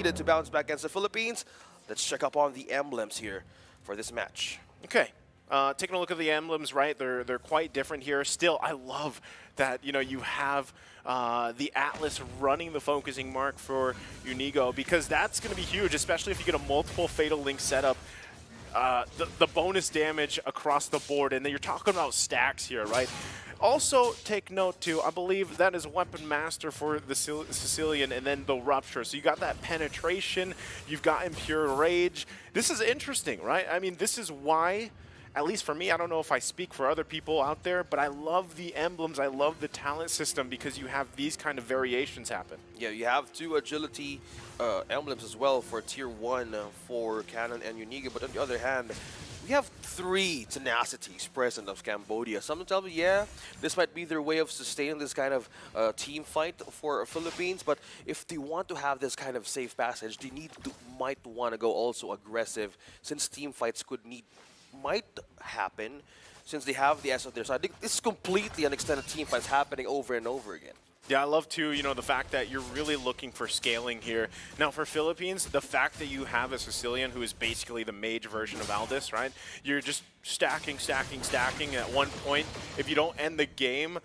needed to bounce back against the Philippines. Let's check up on the emblems here for this match. Okay. Taking a look at the emblems, right? They're quite different here. Still, I love that you have the Atlas running the focusing mark for Unigo, because that's going to be huge, especially if you get a multiple Fatal Link setup. The bonus damage across the board, and then you're talking about stacks here, right? Also, take note too, I believe that is Weapon Master for the Sicilian, and then the Rupture. So you got that penetration, you've got Impure Rage. This is interesting, right? I mean, this is why, at least for me, I don't know if I speak for other people out there, but I love the emblems, I love the talent system, because you have these kind of variations happen. Yeah, you have 2 agility emblems as well for Tier 1 for Canon and Unigo, but on the other hand, we have 3 tenacities present of Cambodia. Some tell me, yeah, this might be their way of sustaining this kind of team fight for Philippines, but if they want to have this kind of safe passage, they might want to go also aggressive, since team fights might happen, since they have the S on their side. I think this is completely an extended team fights happening over and over again. Yeah, I love too, the fact that you're really looking for scaling here. Now for Philippines, the fact that you have a Sicilian who is basically the mage version of Aldous, right? You're just stacking. At one point, if you don't end the game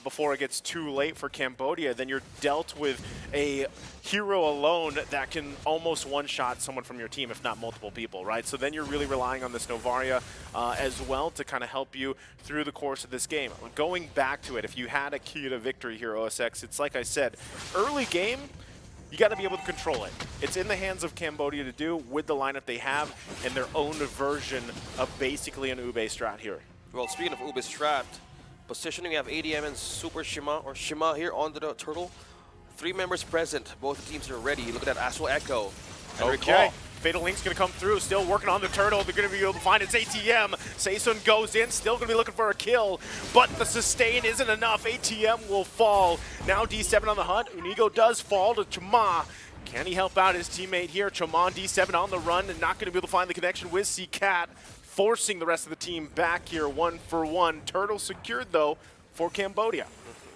before it gets too late for Cambodia, then you're dealt with a hero alone that can almost one-shot someone from your team, if not multiple people, right? So then you're really relying on this Novaria as well to kind of help you through the course of this game. Going back to it, if you had a key to victory here, OSX, it's like I said, early game, you got to be able to control it. It's in the hands of Cambodia to do with the lineup they have and their own version of basically an Ube strat here. Well, speaking of Ube strat, positioning, we have ADM and Super Shima, or Shima here on the turtle. 3 members present. Both teams are ready. Look at that Astral Echo. And okay. Fatal Link's going to come through, still working on the turtle. They're going to be able to find its ATM. Seisun goes in, still going to be looking for a kill, but the sustain isn't enough. ATM will fall. Now D7 on the hunt. Unigo does fall to Chama. Can he help out his teammate here? Chama, D7 on the run, and not going to be able to find the connection with C-Cat, forcing the rest of the team back here 1-for-1. Turtle secured, though, for Cambodia.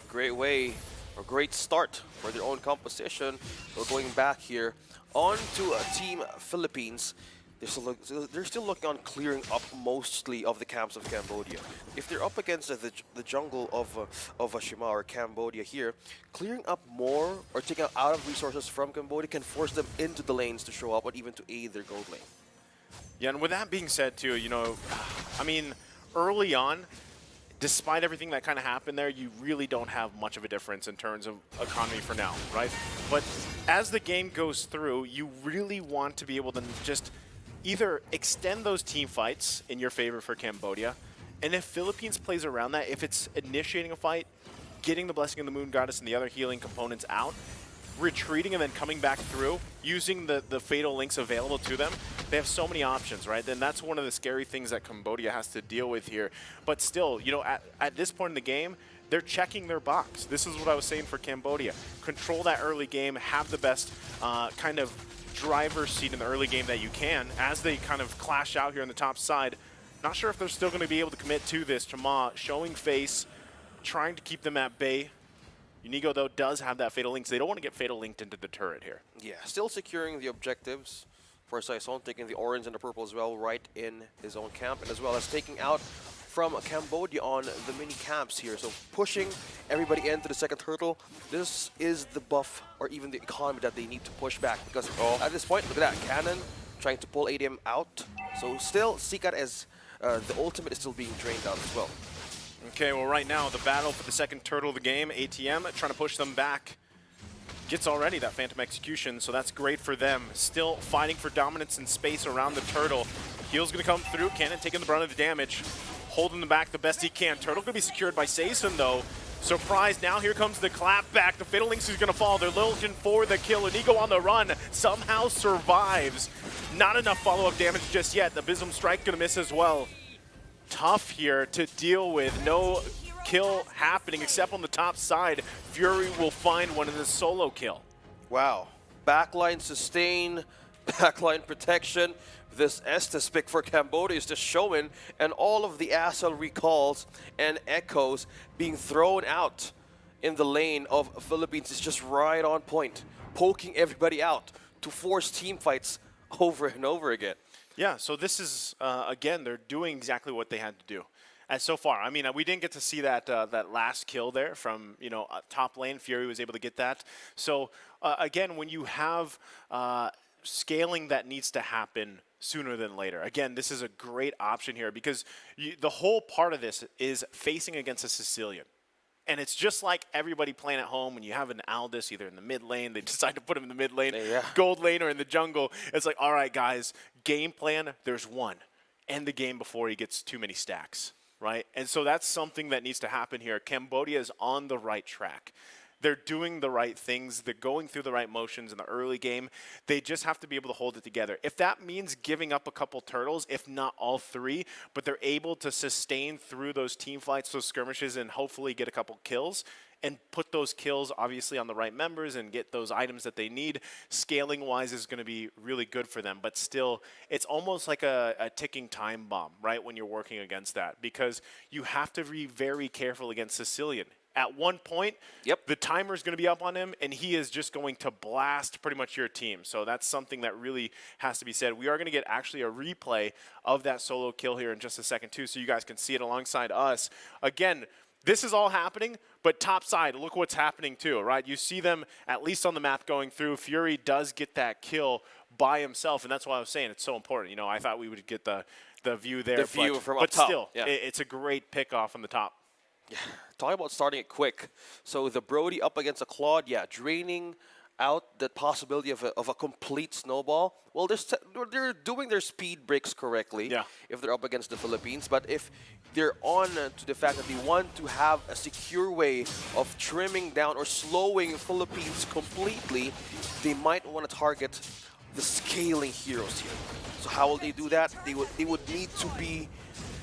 Great way, or great start for their own composition. We're going back here on to Team Philippines. They're still looking on clearing up mostly of the camps of Cambodia. If they're up against the jungle of Shima or Cambodia here, clearing up more or taking out of resources from Cambodia can force them into the lanes to show up or even to aid their gold lane. Yeah, and with that being said too, I mean, early on, despite everything that kind of happened there, you really don't have much of a difference in terms of economy for now, right? But as the game goes through, you really want to be able to just either extend those team fights in your favor for Cambodia, and if Philippines plays around that, if it's initiating a fight, getting the Blessing of the Moon Goddess and the other healing components out, retreating and then coming back through, using the Fatal Links available to them, they have so many options, right? Then that's one of the scary things that Cambodia has to deal with here. But still, at this point in the game, they're checking their box. This is what I was saying for Cambodia. Control that early game, have the best kind of driver's seat in the early game that you can as they kind of clash out here on the top side. Not sure if they're still going to be able to commit to this. Chama showing face, trying to keep them at bay. Unigo, though, does have that Fatal Link, so they don't want to get Fatal Linked into the turret here. Yeah, still securing the objectives for Sison, taking the orange and the purple as well right in his own camp, and as well as taking out from Cambodia on the mini camps here. So pushing everybody into the second turtle. This is the buff or even the economy that they need to push back, because at this point, look at that, Cannon trying to pull ADM out. So still, C-Cat as the ultimate is still being drained out as well. Okay, well right now, the battle for the second turtle of the game, ATM, trying to push them back. Gets already that Phantom Execution, so that's great for them. Still fighting for dominance in space around the turtle. Heal's gonna come through, Cannon taking the brunt of the damage, holding them back the best he can. Turtle gonna be secured by Seisun though. Surprise, now here comes the clap back. The Fatal Links is gonna fall. They're looking for the kill. Inigo on the run, somehow survives. Not enough follow-up damage just yet. The Abysm Strike gonna miss as well. Tough here to deal with. No kill happening except on the top side. Fury will find one in the solo kill. Wow. Backline sustain, backline protection. This Estes pick for Cambodia is just showing, and all of the Asel recalls and echoes being thrown out in the lane of Philippines is just right on point. Poking everybody out. to force team fights over and over again. Yeah, so this is, again, they're doing exactly what they had to do. And so far, I mean, we didn't get to see that that last kill there from, top lane. Fury was able to get that. So, again, when you have scaling that needs to happen sooner than later, again, this is a great option here because the whole part of this is facing against a Sicilian. And it's just like everybody playing at home when you have an Aldous either in the mid lane, they decide to put him in the mid lane, gold lane, or in the jungle. It's like, all right, guys, game plan, there's one. End the game before he gets too many stacks, right? And so that's something that needs to happen here. Cambodia is on the right track. They're doing the right things. They're going through the right motions in the early game. They just have to be able to hold it together. If that means giving up a couple turtles, if not all three, but they're able to sustain through those team fights, those skirmishes, and hopefully get a couple kills, and put those kills obviously on the right members and get those items that they need, scaling-wise is going to be really good for them. But still, it's almost like a ticking time bomb, right, when you're working against that, because you have to be very careful against Sicilian. At one point, the timer is going to be up on him, and he is just going to blast pretty much your team. So that's something that really has to be said. We are going to get actually a replay of that solo kill here in just a second, too, so you guys can see it alongside us. Again, this is all happening, but top side, look what's happening, too, right? You see them, at least on the map, going through. Fury does get that kill by himself, and that's why I was saying it's so important. I thought we would get the view there. The view from up but top. Still, it's a great pick off on the top. Yeah, talking about starting it quick. So the Brody up against a Claude, draining out the possibility of a complete snowball. Well, they're doing their speed breaks correctly if they're up against the Philippines. But if they're on to the fact that they want to have a secure way of trimming down or slowing Philippines completely, they might want to target the scaling heroes here. So how will they do that? They would need to be,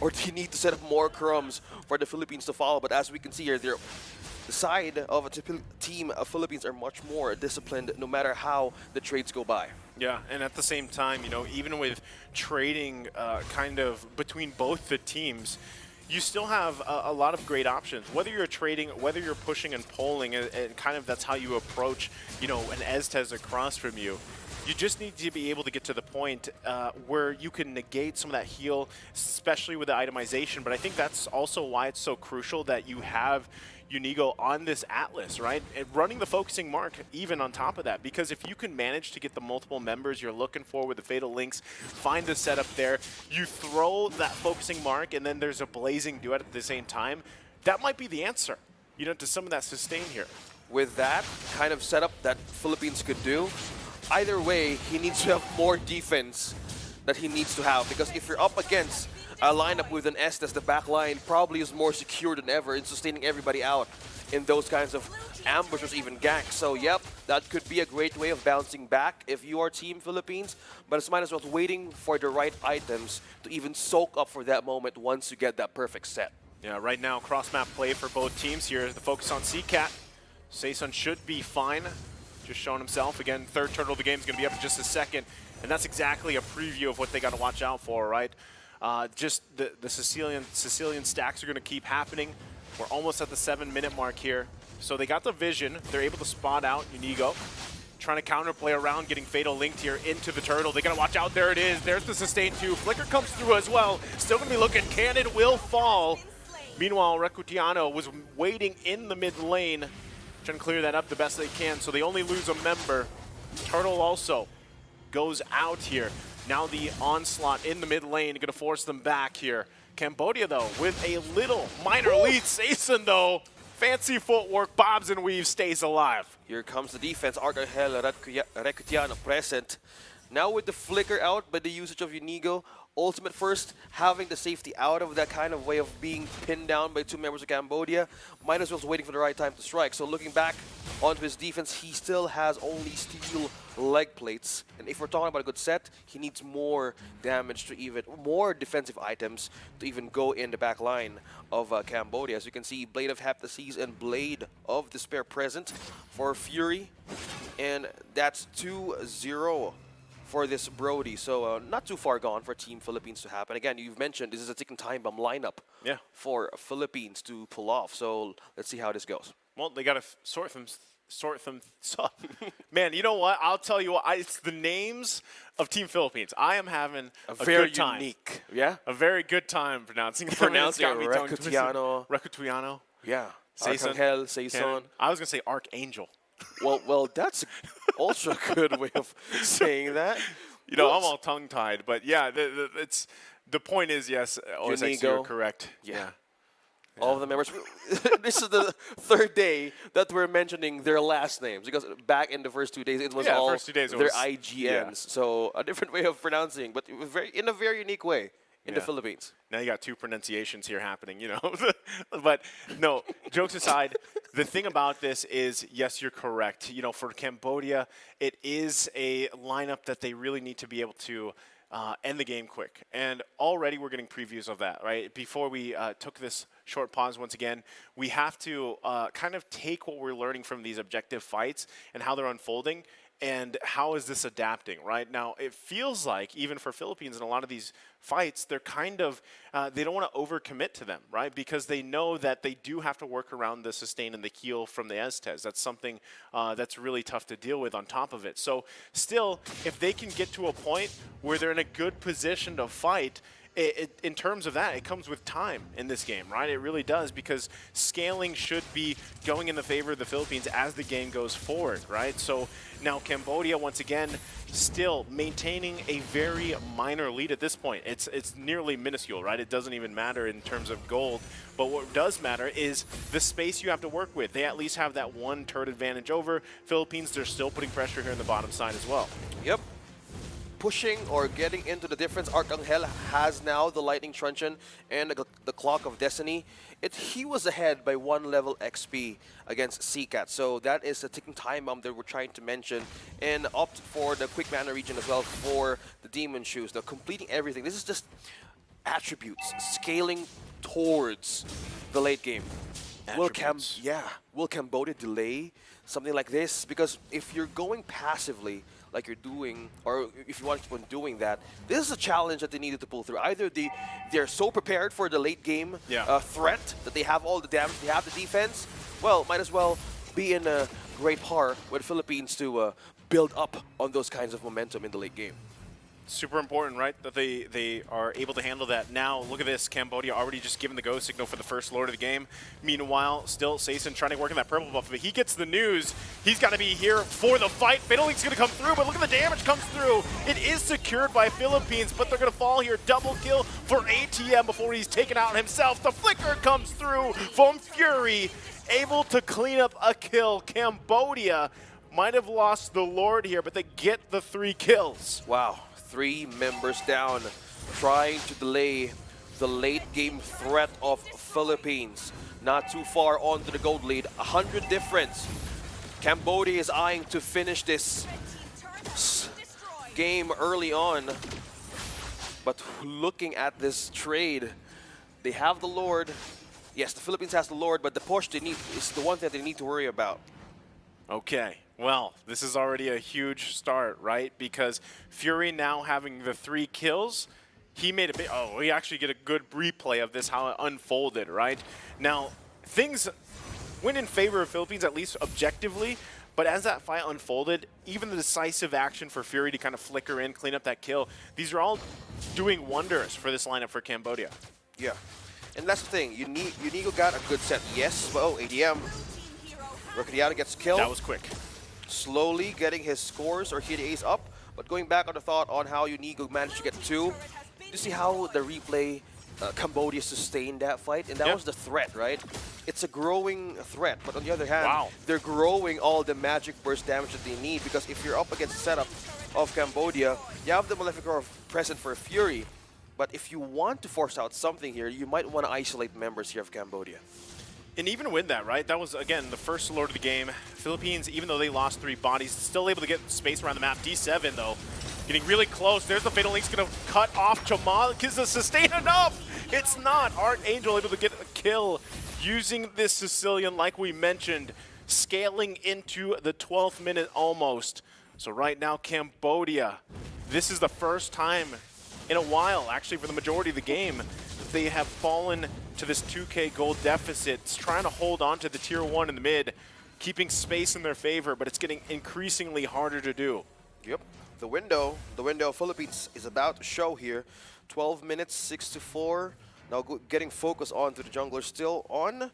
or they need to set up more crumbs for the Philippines to follow. But as we can see here, the side of a team of Philippines are much more disciplined no matter how the trades go by. Yeah, and at the same time, even with trading kind of between both the teams, you still have a lot of great options. Whether you're trading, whether you're pushing and pulling, and kind of that's how you approach, an Estes across from you. You just need to be able to get to the point where you can negate some of that heal, especially with the itemization. But I think that's also why it's so crucial that you have Unigo on this Atlas, right? And running the focusing mark even on top of that. Because if you can manage to get the multiple members you're looking for with the Fatal Links, find the setup there, you throw that focusing mark, and then there's a blazing duet at the same time, that might be the answer, to some of that sustain here. With that kind of setup that Philippines could do, either way, he needs to have more defense that he needs to have. Because if you're up against a lineup with an Estes, the back line probably is more secure than ever in sustaining everybody out in those kinds of ambushes, even ganks. So, that could be a great way of bouncing back if you are Team Philippines. But it's might as well waiting for the right items to even soak up for that moment once you get that perfect set. Yeah, right now, cross-map play for both teams here. The focus on Seacat. Seisun should be fine. Just showing himself. Again, third turtle of the game is going to be up in just a second. And that's exactly a preview of what they got to watch out for, right? Just the Sicilian stacks are going to keep happening. We're almost at the 7-minute mark here. So they got the vision. They're able to spot out Unigo. Trying to counterplay around, getting Fatal Linked here into the turtle. They got to watch out. There it is. There's the sustain 2. Flicker comes through as well. Still going to be looking. Cannon will fall. Meanwhile, Recutiano was waiting in the mid lane. Trying to clear that up the best they can, so they only lose a member. Turtle also goes out here. Now the onslaught in the mid lane, going to force them back here. Cambodia, though, with a little minor lead. Seisun, though, fancy footwork, bobs and weaves, stays alive. Here comes the defense. Arcangel Recutiano present. Now with the flicker out by the usage of Unigo, Ultimate first, having the safety out of that kind of way of being pinned down by two members of Cambodia, might as well waiting for the right time to strike. So looking back onto his defense, he still has only steel leg plates. And if we're talking about a good set, he needs more damage to even, more defensive items to even go in the back line of Cambodia. As you can see, Blade of Heptases and Blade of Despair present for Fury. And that's 2-0. For this Brody, so not too far gone for Team Philippines to happen. Again, you've mentioned this is a ticking time bomb lineup for Philippines to pull off. So let's see how this goes. Well, they got to sort sort them. Man, you know what? I'll tell you what. It's the names of Team Philippines. I am having a very good time. unique. Yeah. A very good time pronouncing them. Pronouncing It's got me tongue twisted. Recutiano. Recutiano. Yeah. Saison. Arcangel, Saison. I was going to say Archangel. Well, that's also a good way of saying that. You know, I'm all tongue-tied, but yeah, the point is, yes, OSX, you're correct. Yeah. All of the members. This is the third day that we're mentioning their last names, because back in the first 2 days, it was all first 2 days their IGNs. So a different way of pronouncing, but it was in a very unique way in the Philippines. Now you got two pronunciations here happening, you know. But no, jokes aside, the thing about this is, yes, you're correct. You know, for Cambodia, it is a lineup that they really need to be able to end the game quick. And already we're getting previews of that, right? Before we took this short pause once again, we have to kind of take what we're learning from these objective fights and how they're unfolding, and how is this adapting, right? Now, it feels like, even for Philippines in a lot of these fights, they're kind of, they don't want to overcommit to them, right? Because they know that they do have to work around the sustain and the heal from the Estes. That's something that's really tough to deal with on top of it. So still, if they can get to a point where they're in a good position to fight, in terms of that, it comes with time in this game, right? It really does, because scaling should be going in the favor of the Philippines as the game goes forward, right? So now Cambodia, once again, still maintaining a very minor lead at this point. It's nearly minuscule, right? It doesn't even matter in terms of gold. But what does matter is the space you have to work with. They at least have that one turret advantage over Philippines. They're still putting pressure here in the bottom side as well. Yep. Pushing or getting into the difference. Arcangel has now the Lightning Truncheon and the Clock of Destiny. He was ahead by 1 level XP against Seacat. So that is the ticking time bomb that we're trying to mention. And opt for the quick mana region as well for the Demon Shoes. Now completing everything. This is just attributes scaling towards the late game. Will Cambodia delay something like this? Because if you're going passively, like you're doing, or if you want to keep on doing that, this is a challenge that they needed to pull through. Either they're so prepared for the late game threat that they have all the damage, they have the defense, well, might as well be in a great par with Philippines to build up on those kinds of momentum in the late game. Super important, right, that they are able to handle that. Now, look at this. Cambodia already just given the go signal for the first Lord of the game. Meanwhile, still Saison trying to work on that purple buff, but he gets the news. He's got to be here for the fight. Fatal Link's going to come through, but look at the damage comes through. It is secured by Philippines, but they're going to fall here. Double kill for ATM before he's taken out himself. The flicker comes through from Fury, able to clean up a kill. Cambodia might have lost the Lord here, but they get the 3 kills. Wow. 3 members down, trying to delay the late game threat of Philippines. Not too far on to the gold lead, 100 difference. Cambodia is eyeing to finish this game early on. But looking at this trade, they have the Lord. Yes, the Philippines has the Lord, but the push they need is the one that they need to worry about. Okay, well, this is already a huge start, right? Because Fury now having the 3 kills, he made a bit. Oh, we actually get a good replay of this, how it unfolded, right? Now, things went in favor of Philippines, at least objectively, but as that fight unfolded, even the decisive action for Fury to kind of flicker in, clean up that kill, these are all doing wonders for this lineup for Cambodia. Yeah, and that's the thing. Unigo got a good set. Yes, well, ADM. Recutiano gets killed. That was quick. Slowly getting his scores or hit ace up, but going back on the thought on how Unigo managed to get 2, you see how the replay Cambodia sustained that fight, and that was the threat, right? It's a growing threat, but on the other hand, they're growing all the magic burst damage that they need, because if you're up against the setup of Cambodia, you have the Maleficor present for Fury, but if you want to force out something here, you might want to isolate members here of Cambodia. And even with that, right, that was, again, the first Lord of the game. Philippines, even though they lost 3 bodies, still able to get space around the map. D7, though, getting really close. There's the Fatal Link's going to cut off Jamal. Is the sustain enough? It's not. Archangel able to get a kill using this Sicilian, like we mentioned, scaling into the 12th minute almost. So right now, Cambodia, this is the first time in a while, actually, for the majority of the game, they have fallen to this 2K gold deficit. It's trying to hold on to the tier 1 in the mid. keeping space in their favor, but it's getting increasingly harder to do. Yep. The window of Philippines is about to show here. 12 minutes, 6-4. Now getting focus on to the jungler still on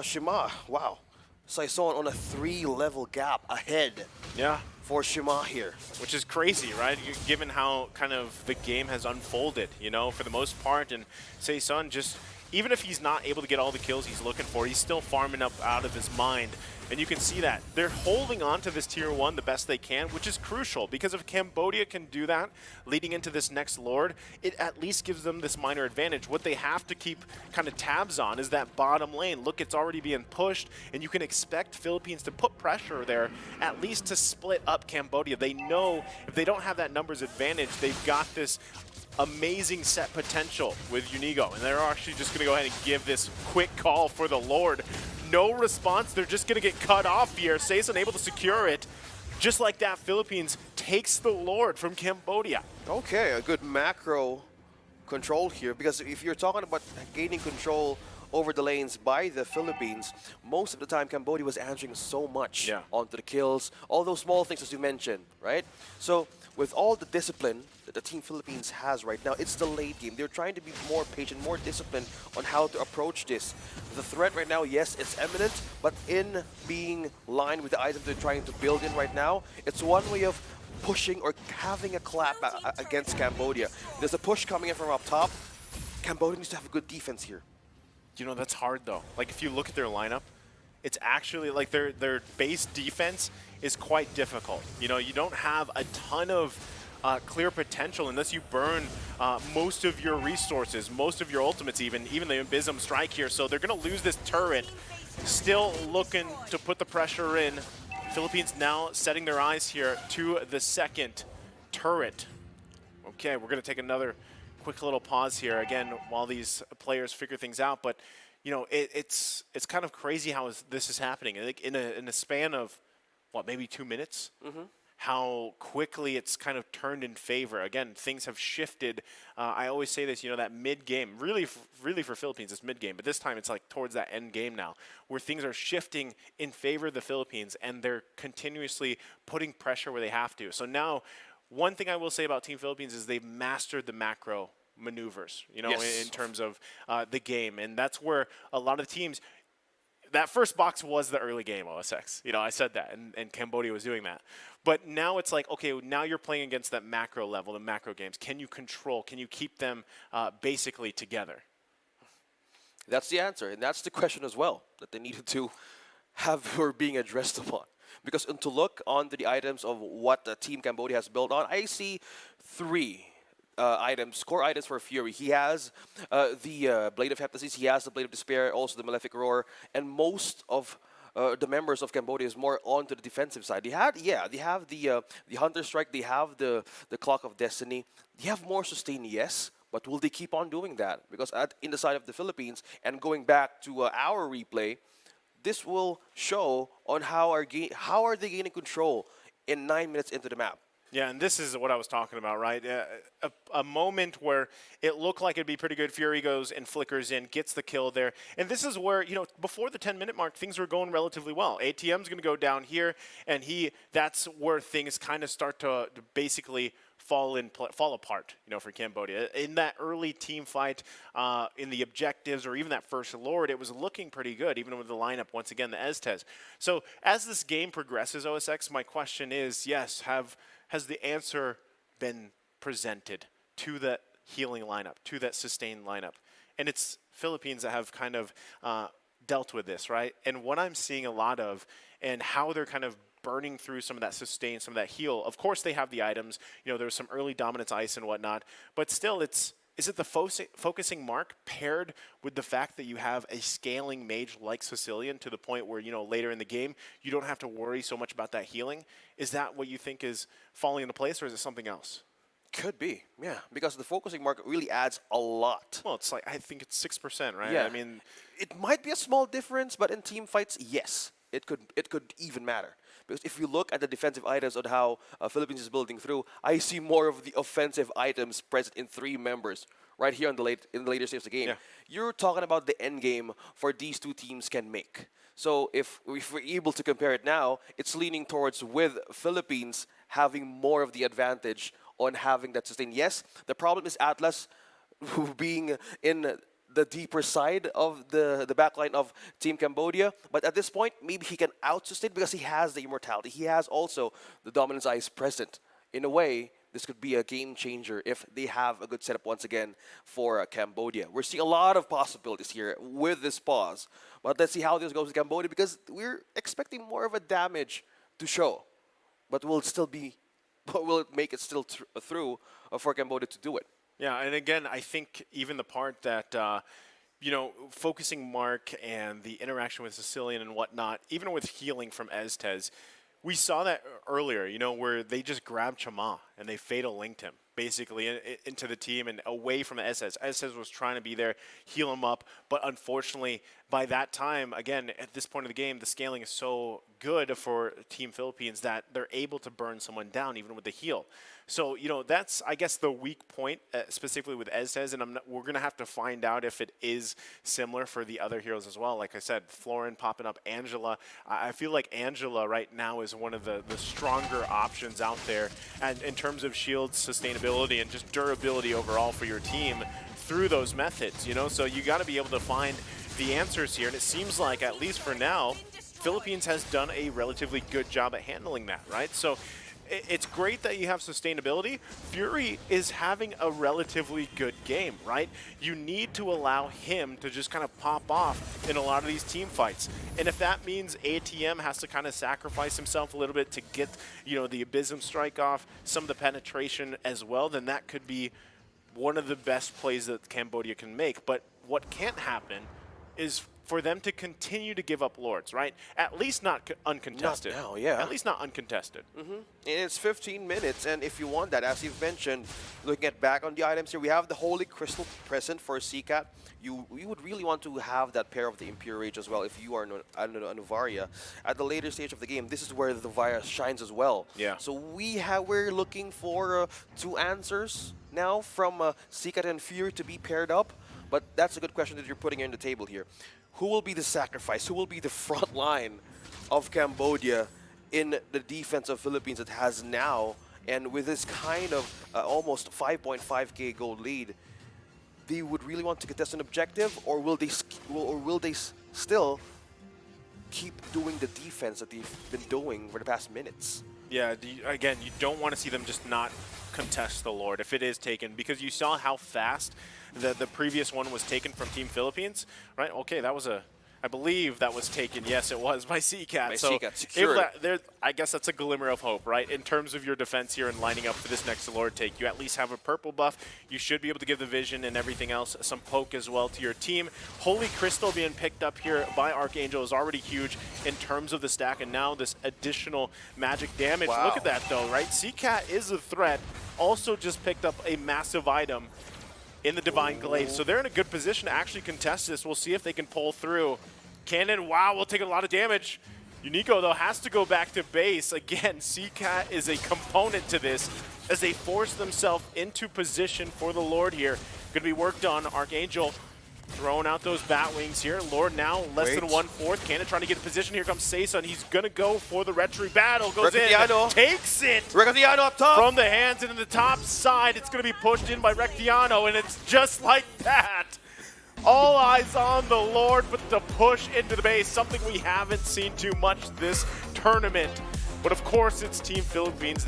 Shima. Wow. Saison on a 3-level gap ahead Yeah. for Shima here. Which is crazy, right? Given how kind of the game has unfolded, you know, for the most part. And Saison just, even if he's not able to get all the kills he's looking for, he's still farming up out of his mind. And you can see that. They're holding on to this Tier 1 the best they can, which is crucial, because if Cambodia can do that leading into this next Lord, it at least gives them this minor advantage. What they have to keep kind of tabs on is that bottom lane. Look, it's already being pushed, and you can expect Philippines to put pressure there, at least to split up Cambodia. They know if they don't have that numbers advantage, they've got this amazing set potential with Unigo, and they're actually just going to go ahead and give this quick call for the Lord. No response. They're just going to get cut off here. Saison able to secure it. Just like that, Philippines takes the Lord from Cambodia. Okay, a good macro control here, because if you're talking about gaining control over the lanes by the Philippines, most of the time Cambodia was answering so much onto the kills, all those small things as you mentioned, right? So with all the discipline that the Team Philippines has right now, it's the late game. They're trying to be more patient, more disciplined on how to approach this. The threat right now, yes, it's imminent, but in being lined with the items they're trying to build in right now, it's one way of pushing or having a clap against Cambodia. There's a push coming in from up top. Cambodia needs to have a good defense here. You know, that's hard, though. Like, if you look at their lineup, it's actually, like, their base defense is quite difficult. You know, you don't have a ton of clear potential unless you burn most of your resources, most of your ultimates even the Abysm strike here. So they're going to lose this turret. Still looking to put the pressure in. Philippines now setting their eyes here to the second turret. Okay, we're going to take another quick little pause here again while these players figure things out. But you know, it's kind of crazy how this is happening in a span of what, maybe 2 minutes. How quickly it's kind of turned in favor. Again, things have shifted. I always say this, you know, that mid-game, really for Philippines, it's mid-game, but this time it's like towards that end game now, where things are shifting in favor of the Philippines, and they're continuously putting pressure where they have to. So now, one thing I will say about Team Philippines is they've mastered the macro maneuvers, you know, in terms of the game, and that's where a lot of the teams, that first box was the early game, OSX. You know, I said that, and Cambodia was doing that. But now it's like, okay, now you're playing against that macro level, the macro games. Can you control? Can you keep them basically together? That's the answer, and that's the question as well that they needed to have or being addressed upon. Because to look onto the items of what the Team Cambodia has built on, I see 3 items, core items for Fury. He has the Blade of Heptasis, he has the Blade of Despair, also the Malefic Roar, and most of the members of Cambodia is more onto the defensive side. They have the Hunter Strike, they have the Clock of Destiny. They have more sustain, yes, but will they keep on doing that? Because in the side of the Philippines, and going back to our replay, this will show on how are they gaining control in 9 minutes into the map. Yeah, and this is what I was talking about, right? A moment where it looked like it'd be pretty good. Fury goes and flickers in, gets the kill there. And this is where, you know, before the 10-minute mark, things were going relatively well. ATM's going to go down here, and that's where things kind of start to basically fall apart, you know, for Cambodia. In that early team fight, in the objectives, or even that first Lord, it was looking pretty good, even with the lineup, once again, the Estes. So as this game progresses, OSX, my question is, yes, has the answer been presented to that healing lineup, to that sustained lineup? And it's Philippines that have kind of dealt with this, right? And what I'm seeing a lot of, and how they're kind of burning through some of that sustain, some of that heal. Of course, they have the items. You know, there's some early dominance ice and whatnot. But still, is it the focusing mark paired with the fact that you have a scaling mage like Sicilian to the point where, you know, later in the game, you don't have to worry so much about that healing? Is that what you think is falling into place, or is it something else? Could be, yeah, because the focusing market really adds a lot. Well, it's like, I think it's 6%, right? Yeah. I mean, it might be a small difference, but in team fights, yes, it could even matter. Because if you look at the defensive items on how Philippines is building through, I see more of the offensive items present in 3 members right here in the later stage of the game. Yeah. You're talking about the end game for these 2 teams can make. So if we're able to compare it now, it's leaning towards with Philippines having more of the advantage on having that sustain. Yes, the problem is Atlas being in the deeper side of the backline of Team Cambodia. But at this point, maybe he can out-sustain because he has the immortality. He has also the Dominance Eyes present. In a way, this could be a game changer if they have a good setup once again for Cambodia. We're seeing a lot of possibilities here with this pause. But let's see how this goes with Cambodia because we're expecting more of a damage to show. But will it still be, will it make it still through for Cambodia to do it? Yeah, and again, I think even the part that, you know, focusing Mark and the interaction with Sicilian and whatnot, even with healing from Estes, we saw that earlier, you know, where they just grabbed Chama and they fatal linked him basically into the team and away from Estes. Estes was trying to be there, heal him up, but unfortunately, by that time, again, at this point of the game, the scaling is so good for Team Philippines that they're able to burn someone down even with the heal. So, you know, that's, I guess, the weak point, specifically with Estes, and we're going to have to find out if it is similar for the other heroes as well. Like I said, Florin popping up, Angela. I feel like Angela right now is one of the stronger options out there, and in terms of shield sustainability and just durability overall for your team through those methods, you know? So you got to be able to find the answers here, and it seems like, at least for now, Philippines has done a relatively good job at handling that, right? So it's great that you have sustainability. Fury is having a relatively good game, right? You need to allow him to just kind of pop off in a lot of these team fights. And if that means ATM has to kind of sacrifice himself a little bit to get, you know, the Abysm strike off, some of the penetration as well, then that could be one of the best plays that Cambodia can make. But what can't happen is for them to continue to give up Lords, right? At least not uncontested. Not now, yeah. At least not uncontested. And it's 15 minutes, and if you want that, as you've mentioned, looking at back on the items here, we have the Holy Crystal present for CCAT. You would really want to have that pair of the Impure Rage as well if you are a Novaria. At the later stage of the game, this is where the Vira shines as well. Yeah. So we're looking for 2 answers now from CCAT and Fury to be paired up, but that's a good question that you're putting in the table here. Who will be the sacrifice? Who will be the front line of Cambodia in the defense of Philippines it has now? And with this kind of almost 5.5k gold lead, they would really want to contest an objective, or will they still keep doing the defense that they've been doing for the past minutes? Yeah, again, you don't want to see them just not contest the Lord if it is taken, because you saw how fast the previous one was taken from Team Philippines, right? Okay, that was I believe that was taken, yes, it was, by CCAT. By so CCAT, secured. I guess that's a glimmer of hope, right? In terms of your defense here and lining up for this next Lord take, you at least have a purple buff. You should be able to give the vision and everything else some poke as well to your team. Holy Crystal being picked up here by Archangel is already huge in terms of the stack, and now this additional magic damage. Wow. Look at that, though, right? CCAT is a threat. Also just picked up a massive item in the Divine Glaive. So they're in a good position to actually contest this. We'll see if they can pull through. Cannon, wow, will take a lot of damage. Unico, though, has to go back to base. Again, CCAT is a component to this as they force themselves into position for the Lord here. Going to be worked on. Archangel throwing out those bat wings here. Lord now less than 1/4. Cannon trying to get a position. Here comes Saison. He's going to go for the retry battle. Goes in, takes it Rectiano up top. from the hands, and in the top side, it's going to be pushed in by Rectiano, and it's just like that. All eyes on the Lord, but the push into the base, something we haven't seen too much this tournament. But of course, it's Team Philippines.